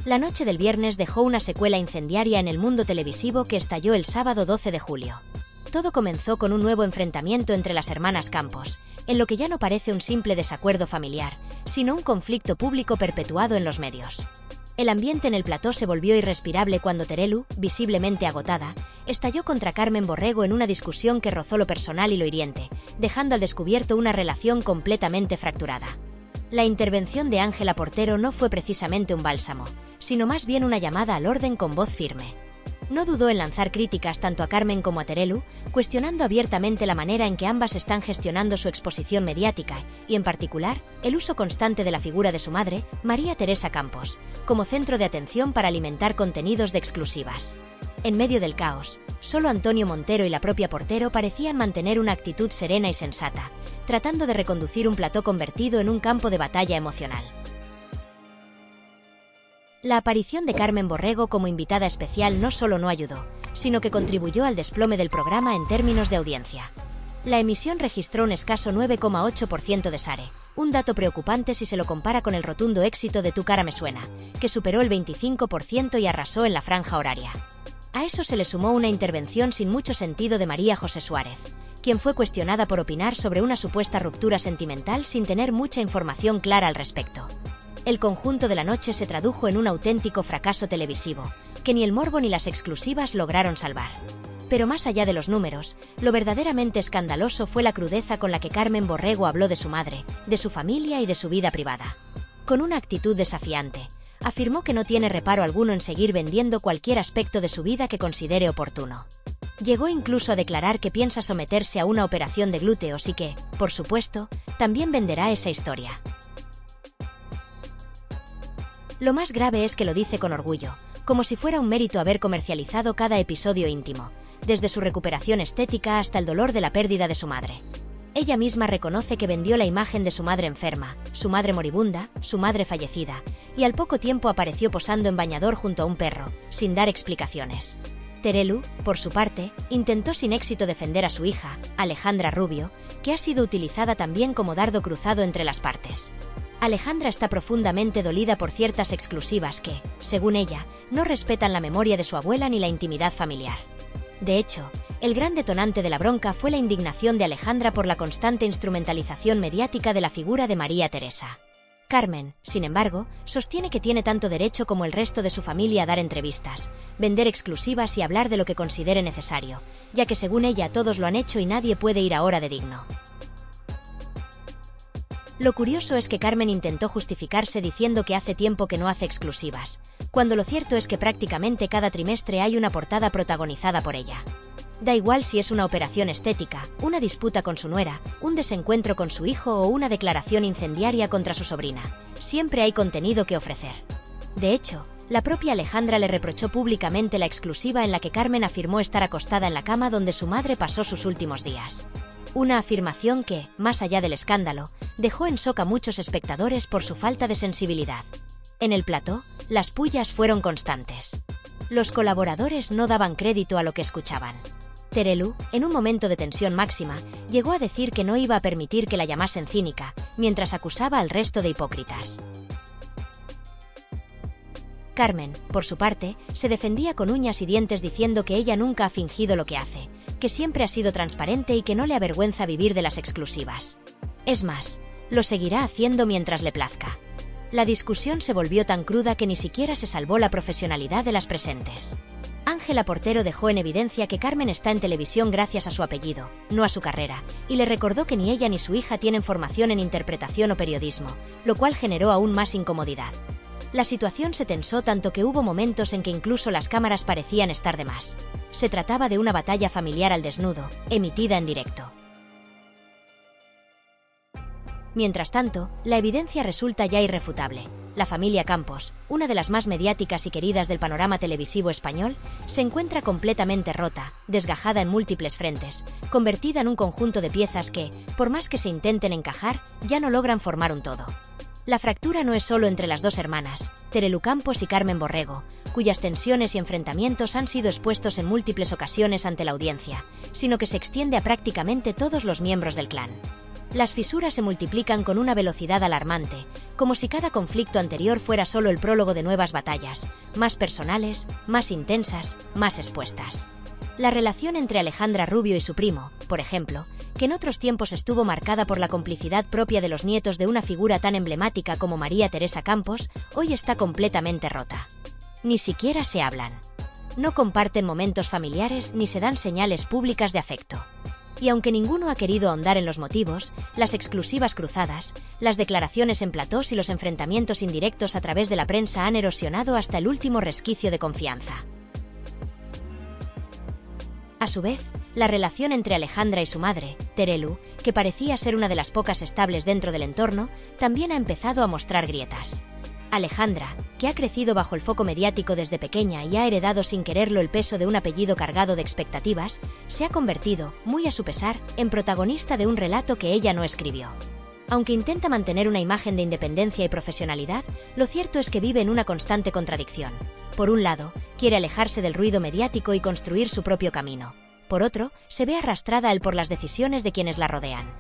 La noche del viernes dejó una secuela incendiaria en el mundo televisivo que estalló el sábado 12 de julio. Todo comenzó con un nuevo enfrentamiento entre las hermanas Campos, en lo que ya no parece un simple desacuerdo familiar, sino un conflicto público perpetuado en los medios. El ambiente en el plató se volvió irrespirable cuando Terelu, visiblemente agotada, estalló contra Carmen Borrego en una discusión que rozó lo personal y lo hiriente, dejando al descubierto una relación completamente fracturada. La intervención de Ángela Portero no fue precisamente un bálsamo, sino más bien una llamada al orden con voz firme. No dudó en lanzar críticas tanto a Carmen como a Terelu, cuestionando abiertamente la manera en que ambas están gestionando su exposición mediática y, en particular, el uso constante de la figura de su madre, María Teresa Campos, como centro de atención para alimentar contenidos de exclusivas. En medio del caos, solo Antonio Montero y la propia Portero parecían mantener una actitud serena y sensata, tratando de reconducir un plató convertido en un campo de batalla emocional. La aparición de Carmen Borrego como invitada especial no solo no ayudó, sino que contribuyó al desplome del programa en términos de audiencia. La emisión registró un escaso 9,8% de share, un dato preocupante si se lo compara con el rotundo éxito de Tu cara me suena, que superó el 25% y arrasó en la franja horaria. A eso se le sumó una intervención sin mucho sentido de María José Suárez, quien fue cuestionada por opinar sobre una supuesta ruptura sentimental sin tener mucha información clara al respecto. El conjunto de la noche se tradujo en un auténtico fracaso televisivo, que ni el morbo ni las exclusivas lograron salvar. Pero más allá de los números, lo verdaderamente escandaloso fue la crudeza con la que Carmen Borrego habló de su madre, de su familia y de su vida privada. Con una actitud desafiante, afirmó que no tiene reparo alguno en seguir vendiendo cualquier aspecto de su vida que considere oportuno. Llegó incluso a declarar que piensa someterse a una operación de glúteos y que, por supuesto, también venderá esa historia. Lo más grave es que lo dice con orgullo, como si fuera un mérito haber comercializado cada episodio íntimo, desde su recuperación estética hasta el dolor de la pérdida de su madre. Ella misma reconoce que vendió la imagen de su madre enferma, su madre moribunda, su madre fallecida, y al poco tiempo apareció posando en bañador junto a un perro, sin dar explicaciones. Terelu, por su parte, intentó sin éxito defender a su hija, Alejandra Rubio, que ha sido utilizada también como dardo cruzado entre las partes. Alejandra está profundamente dolida por ciertas exclusivas que, según ella, no respetan la memoria de su abuela ni la intimidad familiar. De hecho, el gran detonante de la bronca fue la indignación de Alejandra por la constante instrumentalización mediática de la figura de María Teresa. Carmen, sin embargo, sostiene que tiene tanto derecho como el resto de su familia a dar entrevistas, vender exclusivas y hablar de lo que considere necesario, ya que según ella todos lo han hecho y nadie puede ir ahora de digno. Lo curioso es que Carmen intentó justificarse diciendo que hace tiempo que no hace exclusivas, cuando lo cierto es que prácticamente cada trimestre hay una portada protagonizada por ella. Da igual si es una operación estética, una disputa con su nuera, un desencuentro con su hijo o una declaración incendiaria contra su sobrina, siempre hay contenido que ofrecer. De hecho, la propia Alejandra le reprochó públicamente la exclusiva en la que Carmen afirmó estar acostada en la cama donde su madre pasó sus últimos días. Una afirmación que, más allá del escándalo, dejó en shock a muchos espectadores por su falta de sensibilidad. En el plató, las pullas fueron constantes. Los colaboradores no daban crédito a lo que escuchaban. Terelu, en un momento de tensión máxima, llegó a decir que no iba a permitir que la llamasen cínica, mientras acusaba al resto de hipócritas. Carmen, por su parte, se defendía con uñas y dientes diciendo que ella nunca ha fingido lo que hace, que siempre ha sido transparente y que no le avergüenza vivir de las exclusivas. Es más, lo seguirá haciendo mientras le plazca. La discusión se volvió tan cruda que ni siquiera se salvó la profesionalidad de las presentes. Ángela Portero dejó en evidencia que Carmen está en televisión gracias a su apellido, no a su carrera, y le recordó que ni ella ni su hija tienen formación en interpretación o periodismo, lo cual generó aún más incomodidad. La situación se tensó tanto que hubo momentos en que incluso las cámaras parecían estar de más. Se trataba de una batalla familiar al desnudo, emitida en directo. Mientras tanto, la evidencia resulta ya irrefutable. La familia Campos, una de las más mediáticas y queridas del panorama televisivo español, se encuentra completamente rota, desgajada en múltiples frentes, convertida en un conjunto de piezas que, por más que se intenten encajar, ya no logran formar un todo. La fractura no es solo entre las dos hermanas, Terelu Campos y Carmen Borrego, cuyas tensiones y enfrentamientos han sido expuestos en múltiples ocasiones ante la audiencia, sino que se extiende a prácticamente todos los miembros del clan. Las fisuras se multiplican con una velocidad alarmante, como si cada conflicto anterior fuera solo el prólogo de nuevas batallas, más personales, más intensas, más expuestas. La relación entre Alejandra Rubio y su primo, por ejemplo, que en otros tiempos estuvo marcada por la complicidad propia de los nietos de una figura tan emblemática como María Teresa Campos, hoy está completamente rota. Ni siquiera se hablan. No comparten momentos familiares ni se dan señales públicas de afecto. Y aunque ninguno ha querido ahondar en los motivos, las exclusivas cruzadas, las declaraciones en platós y los enfrentamientos indirectos a través de la prensa han erosionado hasta el último resquicio de confianza. A su vez, la relación entre Alejandra y su madre, Terelu, que parecía ser una de las pocas estables dentro del entorno, también ha empezado a mostrar grietas. Alejandra, que ha crecido bajo el foco mediático desde pequeña y ha heredado sin quererlo el peso de un apellido cargado de expectativas, se ha convertido, muy a su pesar, en protagonista de un relato que ella no escribió. Aunque intenta mantener una imagen de independencia y profesionalidad, lo cierto es que vive en una constante contradicción. Por un lado, quiere alejarse del ruido mediático y construir su propio camino. Por otro, se ve arrastrada a él por las decisiones de quienes la rodean.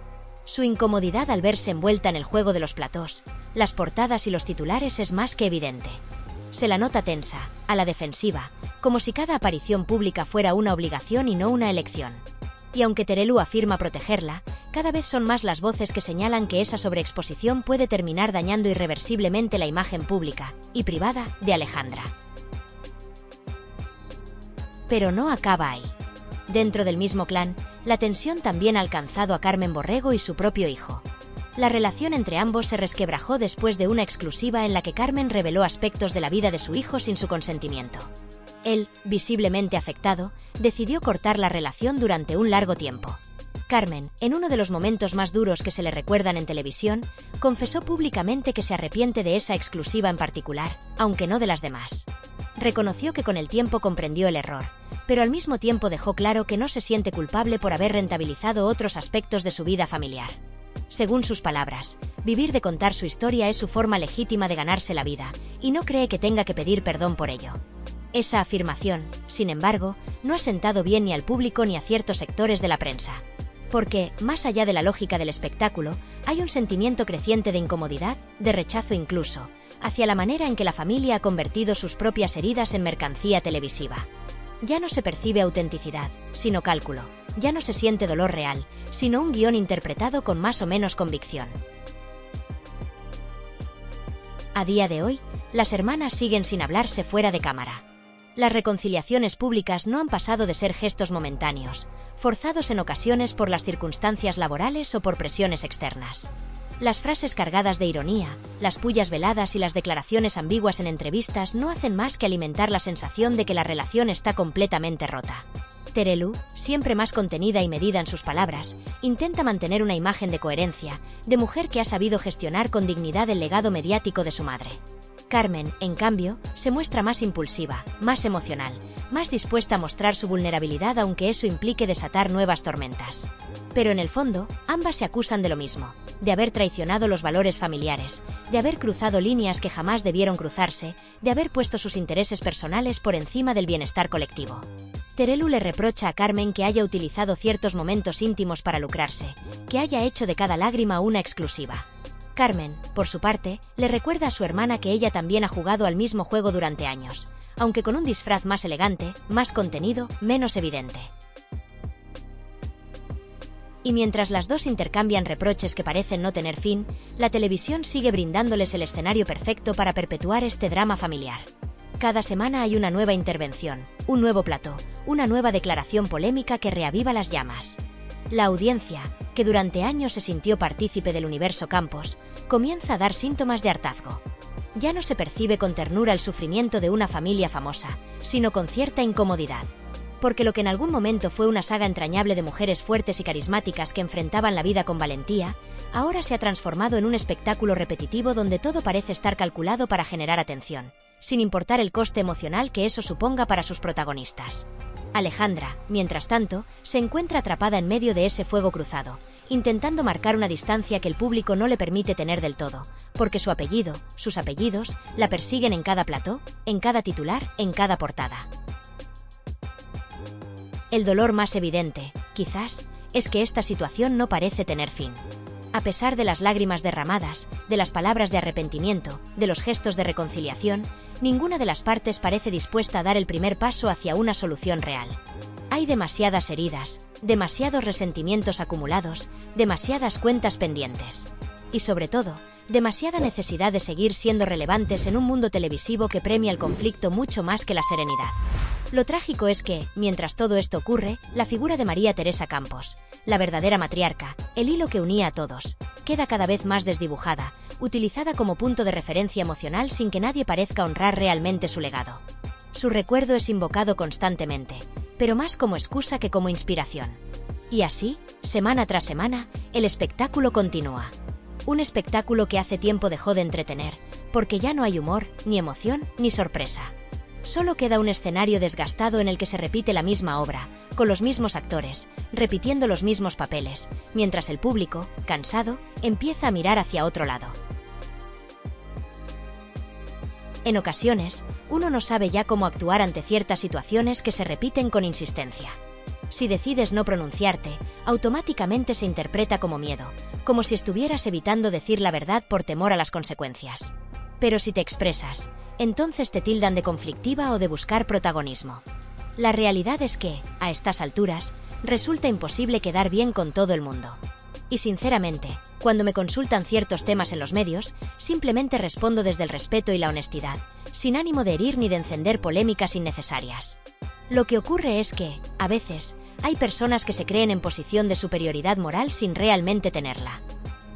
Su incomodidad al verse envuelta en el juego de los platós, las portadas y los titulares es más que evidente. Se la nota tensa, a la defensiva, como si cada aparición pública fuera una obligación y no una elección. Y aunque Terelu afirma protegerla, cada vez son más las voces que señalan que esa sobreexposición puede terminar dañando irreversiblemente la imagen pública y privada de Alejandra. Pero no acaba ahí. Dentro del mismo clan, la tensión también ha alcanzado a Carmen Borrego y su propio hijo. La relación entre ambos se resquebrajó después de una exclusiva en la que Carmen reveló aspectos de la vida de su hijo sin su consentimiento. Él, visiblemente afectado, decidió cortar la relación durante un largo tiempo. Carmen, en uno de los momentos más duros que se le recuerdan en televisión, confesó públicamente que se arrepiente de esa exclusiva en particular, aunque no de las demás. Reconoció que con el tiempo comprendió el error, pero al mismo tiempo dejó claro que no se siente culpable por haber rentabilizado otros aspectos de su vida familiar. Según sus palabras, vivir de contar su historia es su forma legítima de ganarse la vida, y no cree que tenga que pedir perdón por ello. Esa afirmación, sin embargo, no ha sentado bien ni al público ni a ciertos sectores de la prensa. Porque, más allá de la lógica del espectáculo, hay un sentimiento creciente de incomodidad, de rechazo incluso, hacia la manera en que la familia ha convertido sus propias heridas en mercancía televisiva. Ya no se percibe autenticidad, sino cálculo. Ya no se siente dolor real, sino un guión interpretado con más o menos convicción. A día de hoy, las hermanas siguen sin hablarse fuera de cámara. Las reconciliaciones públicas no han pasado de ser gestos momentáneos, forzados en ocasiones por las circunstancias laborales o por presiones externas. Las frases cargadas de ironía, las pullas veladas y las declaraciones ambiguas en entrevistas no hacen más que alimentar la sensación de que la relación está completamente rota. Terelu, siempre más contenida y medida en sus palabras, intenta mantener una imagen de coherencia, de mujer que ha sabido gestionar con dignidad el legado mediático de su madre. Carmen, en cambio, se muestra más impulsiva, más emocional, más dispuesta a mostrar su vulnerabilidad aunque eso implique desatar nuevas tormentas. Pero en el fondo, ambas se acusan de lo mismo, de haber traicionado los valores familiares, de haber cruzado líneas que jamás debieron cruzarse, de haber puesto sus intereses personales por encima del bienestar colectivo. Terelu le reprocha a Carmen que haya utilizado ciertos momentos íntimos para lucrarse, que haya hecho de cada lágrima una exclusiva. Carmen, por su parte, le recuerda a su hermana que ella también ha jugado al mismo juego durante años, aunque con un disfraz más elegante, más contenido, menos evidente. Y mientras las dos intercambian reproches que parecen no tener fin, la televisión sigue brindándoles el escenario perfecto para perpetuar este drama familiar. Cada semana hay una nueva intervención, un nuevo plató, una nueva declaración polémica que reaviva las llamas. La audiencia, que durante años se sintió partícipe del universo Campos, comienza a dar síntomas de hartazgo. Ya no se percibe con ternura el sufrimiento de una familia famosa, sino con cierta incomodidad. Porque lo que en algún momento fue una saga entrañable de mujeres fuertes y carismáticas que enfrentaban la vida con valentía, ahora se ha transformado en un espectáculo repetitivo donde todo parece estar calculado para generar atención, sin importar el coste emocional que eso suponga para sus protagonistas. Alejandra, mientras tanto, se encuentra atrapada en medio de ese fuego cruzado, intentando marcar una distancia que el público no le permite tener del todo, porque su apellido, sus apellidos, la persiguen en cada plató, en cada titular, en cada portada. El dolor más evidente, quizás, es que esta situación no parece tener fin. A pesar de las lágrimas derramadas, de las palabras de arrepentimiento, de los gestos de reconciliación, ninguna de las partes parece dispuesta a dar el primer paso hacia una solución real. Hay demasiadas heridas, demasiados resentimientos acumulados, demasiadas cuentas pendientes. Y sobre todo, demasiada necesidad de seguir siendo relevantes en un mundo televisivo que premia el conflicto mucho más que la serenidad. Lo trágico es que, mientras todo esto ocurre, la figura de María Teresa Campos, la verdadera matriarca, el hilo que unía a todos, queda cada vez más desdibujada, utilizada como punto de referencia emocional sin que nadie parezca honrar realmente su legado. Su recuerdo es invocado constantemente, pero más como excusa que como inspiración. Y así, semana tras semana, el espectáculo continúa. Un espectáculo que hace tiempo dejó de entretener, porque ya no hay humor, ni emoción, ni sorpresa. Solo queda un escenario desgastado en el que se repite la misma obra, con los mismos actores, repitiendo los mismos papeles, mientras el público, cansado, empieza a mirar hacia otro lado. En ocasiones, uno no sabe ya cómo actuar ante ciertas situaciones que se repiten con insistencia. Si decides no pronunciarte, automáticamente se interpreta como miedo, como si estuvieras evitando decir la verdad por temor a las consecuencias. Pero si te expresas, entonces te tildan de conflictiva o de buscar protagonismo. La realidad es que, a estas alturas, resulta imposible quedar bien con todo el mundo. Y sinceramente, cuando me consultan ciertos temas en los medios, simplemente respondo desde el respeto y la honestidad, sin ánimo de herir ni de encender polémicas innecesarias. Lo que ocurre es que, a veces, hay personas que se creen en posición de superioridad moral sin realmente tenerla.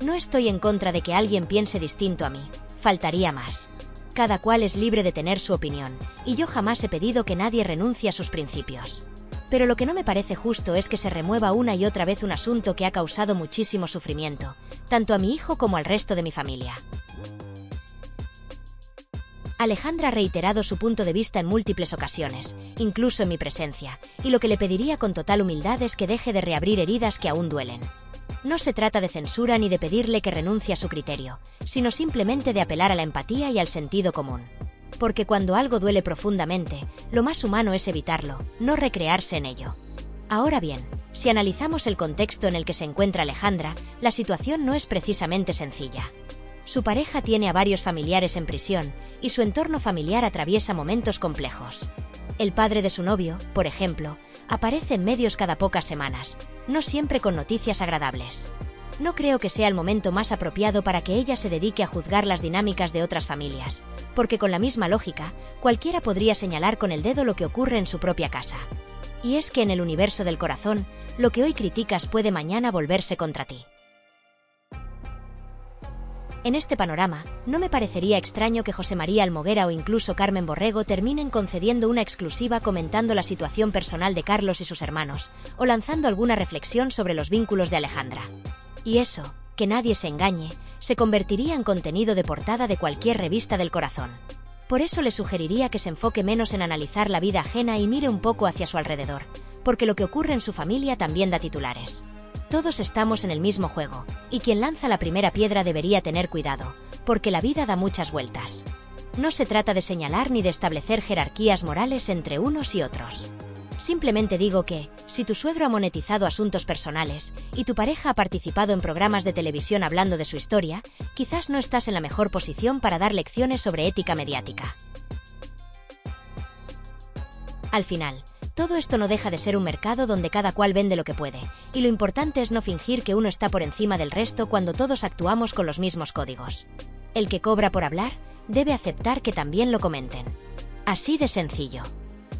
No estoy en contra de que alguien piense distinto a mí, faltaría más. Cada cual es libre de tener su opinión, y yo jamás he pedido que nadie renuncie a sus principios. Pero lo que no me parece justo es que se remueva una y otra vez un asunto que ha causado muchísimo sufrimiento, tanto a mi hijo como al resto de mi familia. Alejandra ha reiterado su punto de vista en múltiples ocasiones, incluso en mi presencia, y lo que le pediría con total humildad es que deje de reabrir heridas que aún duelen. No se trata de censura ni de pedirle que renuncie a su criterio, sino simplemente de apelar a la empatía y al sentido común. Porque cuando algo duele profundamente, lo más humano es evitarlo, no recrearse en ello. Ahora bien, si analizamos el contexto en el que se encuentra Alejandra, la situación no es precisamente sencilla. Su pareja tiene a varios familiares en prisión, y su entorno familiar atraviesa momentos complejos. El padre de su novio, por ejemplo, aparece en medios cada pocas semanas, no siempre con noticias agradables. No creo que sea el momento más apropiado para que ella se dedique a juzgar las dinámicas de otras familias, porque con la misma lógica, cualquiera podría señalar con el dedo lo que ocurre en su propia casa. Y es que en el universo del corazón, lo que hoy criticas puede mañana volverse contra ti. En este panorama, no me parecería extraño que José María Almoguera o incluso Carmen Borrego terminen concediendo una exclusiva comentando la situación personal de Carlos y sus hermanos, o lanzando alguna reflexión sobre los vínculos de Alejandra. Y eso, que nadie se engañe, se convertiría en contenido de portada de cualquier revista del corazón. Por eso le sugeriría que se enfoque menos en analizar la vida ajena y mire un poco hacia su alrededor, porque lo que ocurre en su familia también da titulares. Todos estamos en el mismo juego, y quien lanza la primera piedra debería tener cuidado, porque la vida da muchas vueltas. No se trata de señalar ni de establecer jerarquías morales entre unos y otros. Simplemente digo que, si tu suegro ha monetizado asuntos personales, y tu pareja ha participado en programas de televisión hablando de su historia, quizás no estás en la mejor posición para dar lecciones sobre ética mediática. Al final, todo esto no deja de ser un mercado donde cada cual vende lo que puede, y lo importante es no fingir que uno está por encima del resto cuando todos actuamos con los mismos códigos. El que cobra por hablar, debe aceptar que también lo comenten. Así de sencillo.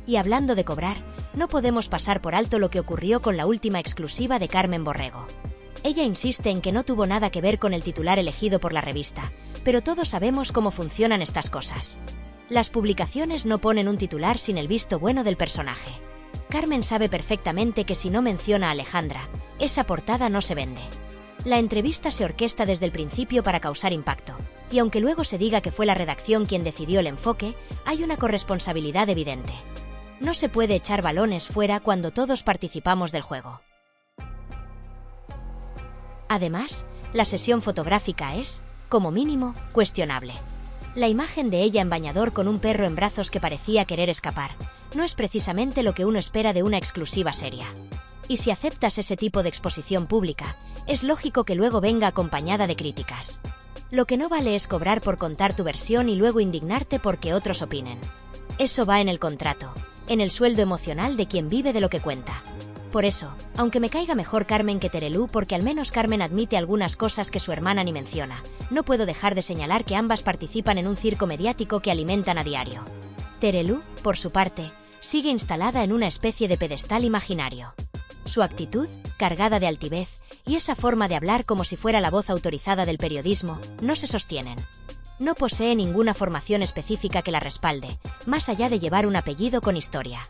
Y hablando de cobrar, no podemos pasar por alto lo que ocurrió con la última exclusiva de Carmen Borrego. Ella insiste en que no tuvo nada que ver con el titular elegido por la revista, pero todos sabemos cómo funcionan estas cosas. Las publicaciones no ponen un titular sin el visto bueno del personaje. Carmen sabe perfectamente que si no menciona a Alejandra, esa portada no se vende. La entrevista se orquesta desde el principio para causar impacto, y aunque luego se diga que fue la redacción quien decidió el enfoque, hay una corresponsabilidad evidente. No se puede echar balones fuera cuando todos participamos del juego. Además, la sesión fotográfica es, como mínimo, cuestionable. La imagen de ella en bañador con un perro en brazos que parecía querer escapar, no es precisamente lo que uno espera de una exclusiva seria. Y si aceptas ese tipo de exposición pública, es lógico que luego venga acompañada de críticas. Lo que no vale es cobrar por contar tu versión y luego indignarte porque otros opinen. Eso va en el contrato, en el sueldo emocional de quien vive de lo que cuenta. Por eso, aunque me caiga mejor Carmen que Terelu porque al menos Carmen admite algunas cosas que su hermana ni menciona, no puedo dejar de señalar que ambas participan en un circo mediático que alimentan a diario. Terelu, por su parte, sigue instalada en una especie de pedestal imaginario. Su actitud, cargada de altivez, y esa forma de hablar como si fuera la voz autorizada del periodismo, no se sostienen. No posee ninguna formación específica que la respalde, más allá de llevar un apellido con historia.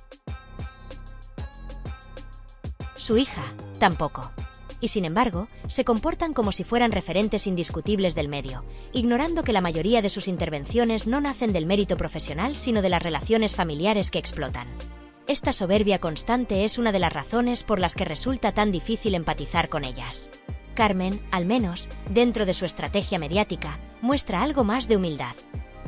Su hija, tampoco. Y sin embargo, se comportan como si fueran referentes indiscutibles del medio, ignorando que la mayoría de sus intervenciones no nacen del mérito profesional sino de las relaciones familiares que explotan. Esta soberbia constante es una de las razones por las que resulta tan difícil empatizar con ellas. Carmen, al menos, dentro de su estrategia mediática, muestra algo más de humildad.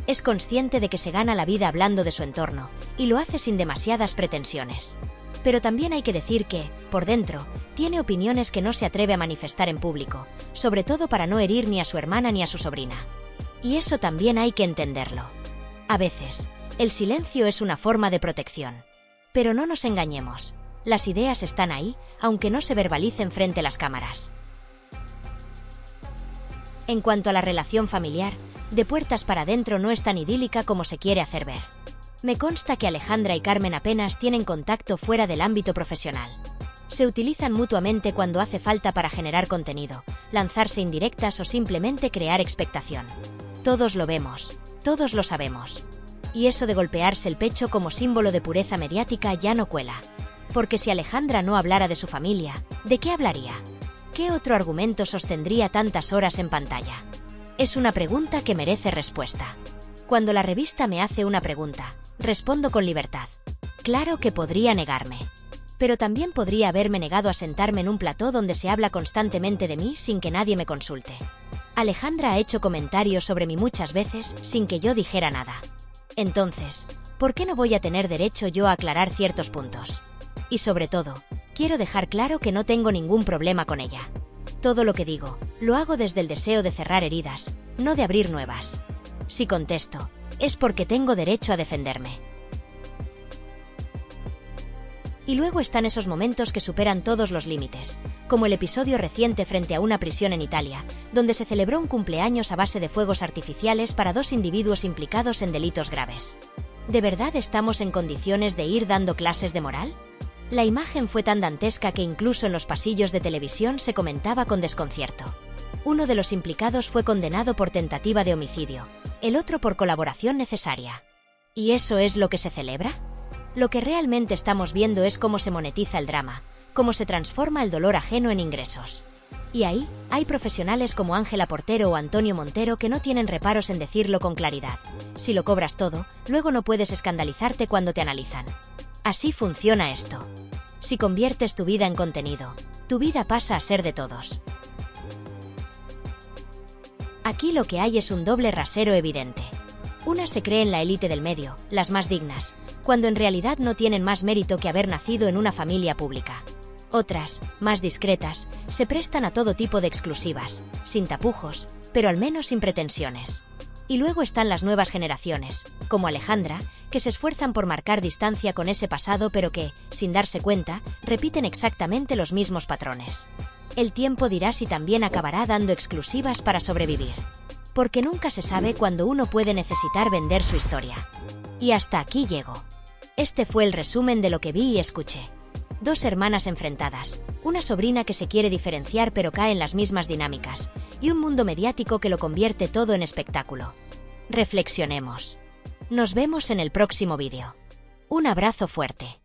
Es consciente de que se gana la vida hablando de su entorno, y lo hace sin demasiadas pretensiones. Pero también hay que decir que, por dentro, tiene opiniones que no se atreve a manifestar en público, sobre todo para no herir ni a su hermana ni a su sobrina. Y eso también hay que entenderlo. A veces, el silencio es una forma de protección. Pero no nos engañemos, las ideas están ahí, aunque no se verbalicen frente a las cámaras. En cuanto a la relación familiar, de puertas para adentro no es tan idílica como se quiere hacer ver. Me consta que Alejandra y Carmen apenas tienen contacto fuera del ámbito profesional. Se utilizan mutuamente cuando hace falta para generar contenido, lanzarse indirectas o simplemente crear expectación. Todos lo vemos, todos lo sabemos. Y eso de golpearse el pecho como símbolo de pureza mediática ya no cuela. Porque si Alejandra no hablara de su familia, ¿de qué hablaría? ¿Qué otro argumento sostendría tantas horas en pantalla? Es una pregunta que merece respuesta. Cuando la revista me hace una pregunta, respondo con libertad. Claro que podría negarme. Pero también podría haberme negado a sentarme en un plató donde se habla constantemente de mí sin que nadie me consulte. Alejandra ha hecho comentarios sobre mí muchas veces sin que yo dijera nada. Entonces, ¿por qué no voy a tener derecho yo a aclarar ciertos puntos? Y sobre todo, quiero dejar claro que no tengo ningún problema con ella. Todo lo que digo, lo hago desde el deseo de cerrar heridas, no de abrir nuevas. Si contesto, es porque tengo derecho a defenderme. Y luego están esos momentos que superan todos los límites, como el episodio reciente frente a una prisión en Italia, donde se celebró un cumpleaños a base de fuegos artificiales para 2 individuos implicados en delitos graves. ¿De verdad estamos en condiciones de ir dando clases de moral? La imagen fue tan dantesca que incluso en los pasillos de televisión se comentaba con desconcierto. Uno de los implicados fue condenado por tentativa de homicidio, el otro por colaboración necesaria. ¿Y eso es lo que se celebra? Lo que realmente estamos viendo es cómo se monetiza el drama, cómo se transforma el dolor ajeno en ingresos. Y ahí, hay profesionales como Ángela Portero o Antonio Montero que no tienen reparos en decirlo con claridad. Si lo cobras todo, luego no puedes escandalizarte cuando te analizan. Así funciona esto. Si conviertes tu vida en contenido, tu vida pasa a ser de todos. Aquí lo que hay es un doble rasero evidente. Unas se creen la élite del medio, las más dignas, cuando en realidad no tienen más mérito que haber nacido en una familia pública. Otras, más discretas, se prestan a todo tipo de exclusivas, sin tapujos, pero al menos sin pretensiones. Y luego están las nuevas generaciones, como Alejandra, que se esfuerzan por marcar distancia con ese pasado pero que, sin darse cuenta, repiten exactamente los mismos patrones. El tiempo dirá si también acabará dando exclusivas para sobrevivir. Porque nunca se sabe cuándo uno puede necesitar vender su historia. Y hasta aquí llego. Este fue el resumen de lo que vi y escuché. 2 hermanas enfrentadas, una sobrina que se quiere diferenciar pero cae en las mismas dinámicas, y un mundo mediático que lo convierte todo en espectáculo. Reflexionemos. Nos vemos en el próximo vídeo. Un abrazo fuerte.